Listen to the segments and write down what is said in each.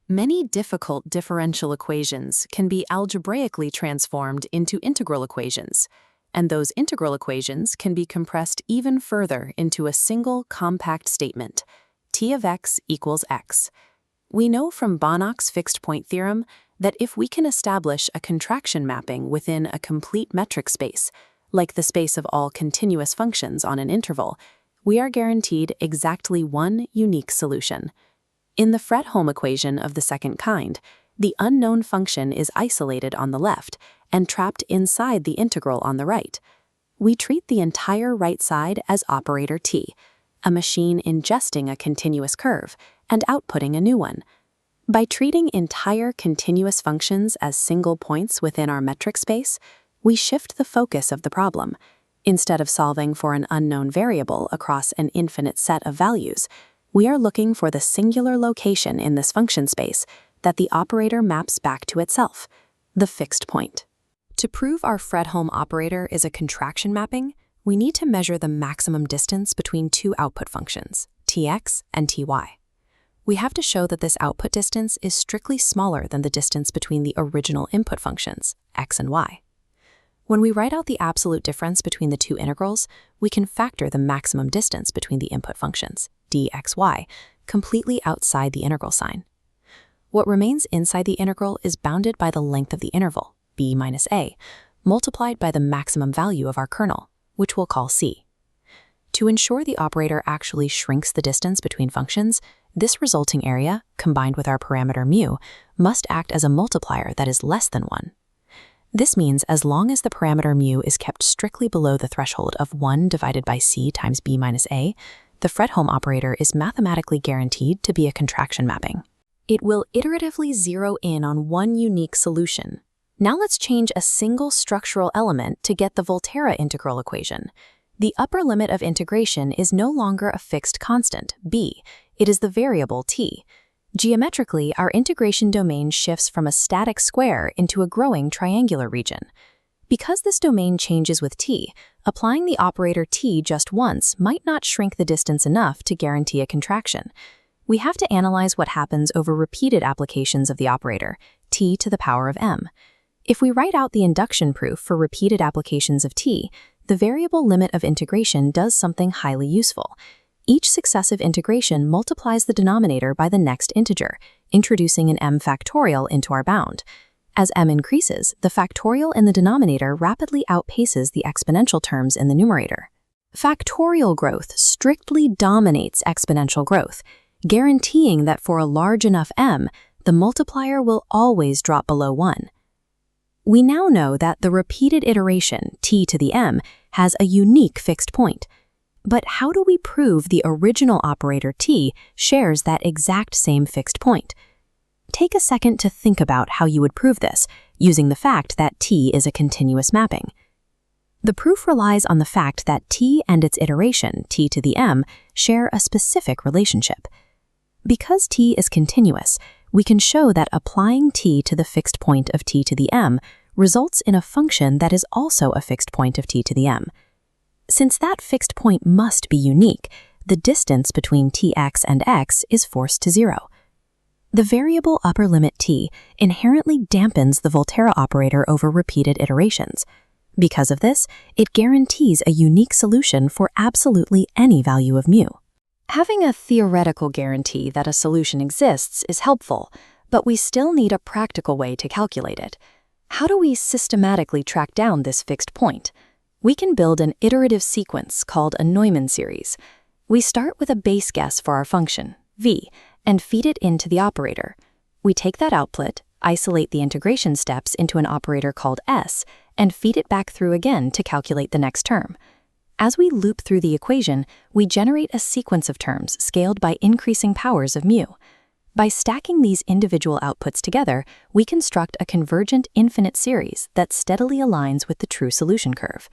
Many difficult differential equations can be algebraically transformed into integral equations, and those integral equations can be compressed even further into a single compact statement, t of x equals x. We know from Banach's fixed point theorem that if we can establish a contraction mapping within a complete metric space, like the space of all continuous functions on an interval, we are guaranteed exactly one unique solution. In the Fredholm equation of the second kind, the unknown function is isolated on the left and trapped inside the integral on the right. We treat the entire right side as operator t, a machine ingesting a continuous curve and outputting a new one. By treating entire continuous functions as single points within our metric space, we shift the focus of the problem. Instead of solving for an unknown variable across an infinite set of values, we are looking for the singular location in this function space that the operator maps back to itself, the fixed point. To prove our Fredholm operator is a contraction mapping, we need to measure the maximum distance between two output functions, tx and ty. We have to show that this output distance is strictly smaller than the distance between the original input functions, x and y. When we write out the absolute difference between the two integrals, we can factor the maximum distance between the input functions, dxy, completely outside the integral sign. What remains inside the integral is bounded by the length of the interval, b minus a, multiplied by the maximum value of our kernel, which we'll call c. To ensure the operator actually shrinks the distance between functions, this resulting area, combined with our parameter mu, must act as a multiplier that is less than 1. This means as long as the parameter mu is kept strictly below the threshold of 1 divided by c times b minus a, the Fredholm operator is mathematically guaranteed to be a contraction mapping. It will iteratively zero in on one unique solution. Now let's change a single structural element to get the Volterra integral equation. The upper limit of integration is no longer a fixed constant, b. It is the variable t. Geometrically, our integration domain shifts from a static square into a growing triangular region. Because this domain changes with t, applying the operator t just once might not shrink the distance enough to guarantee a contraction. We have to analyze what happens over repeated applications of the operator, t to the power of m. If we write out the induction proof for repeated applications of t, the variable limit of integration does something highly useful. Each successive integration multiplies the denominator by the next integer, introducing an m factorial into our bound. As m increases, the factorial in the denominator rapidly outpaces the exponential terms in the numerator. Factorial growth strictly dominates exponential growth, guaranteeing that for a large enough m, the multiplier will always drop below 1. We now know that the repeated iteration, t to the m, has a unique fixed point. But how do we prove the original operator t shares that exact same fixed point? Take a second to think about how you would prove this, using the fact that t is a continuous mapping. The proof relies on the fact that t and its iteration, t to the m, share a specific relationship. Because t is continuous, we can show that applying t to the fixed point of t to the m results in a function that is also a fixed point of t to the m. Since that fixed point must be unique, the distance between tx and x is forced to 0. The variable upper limit t inherently dampens the Volterra operator over repeated iterations. Because of this, it guarantees a unique solution for absolutely any value of mu. Having a theoretical guarantee that a solution exists is helpful, but we still need a practical way to calculate it. How do we systematically track down this fixed point? We can build an iterative sequence called a Neumann series. We start with a base guess for our function, v, and feed it into the operator. We take that output, isolate the integration steps into an operator called s, and feed it back through again to calculate the next term. As we loop through the equation, we generate a sequence of terms scaled by increasing powers of mu. By stacking these individual outputs together, we construct a convergent infinite series that steadily aligns with the true solution curve.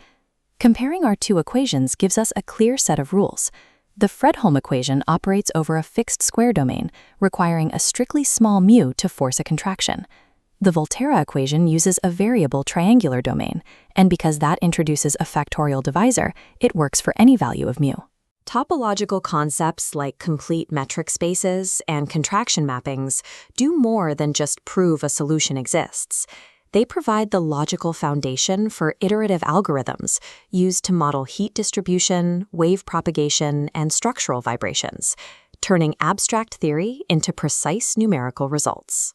Comparing our two equations gives us a clear set of rules. The Fredholm equation operates over a fixed square domain, requiring a strictly small mu to force a contraction. The Volterra equation uses a variable triangular domain, and because that introduces a factorial divisor, it works for any value of mu. Topological concepts like complete metric spaces and contraction mappings do more than just prove a solution exists. They provide the logical foundation for iterative algorithms used to model heat distribution, wave propagation, and structural vibrations, turning abstract theory into precise numerical results.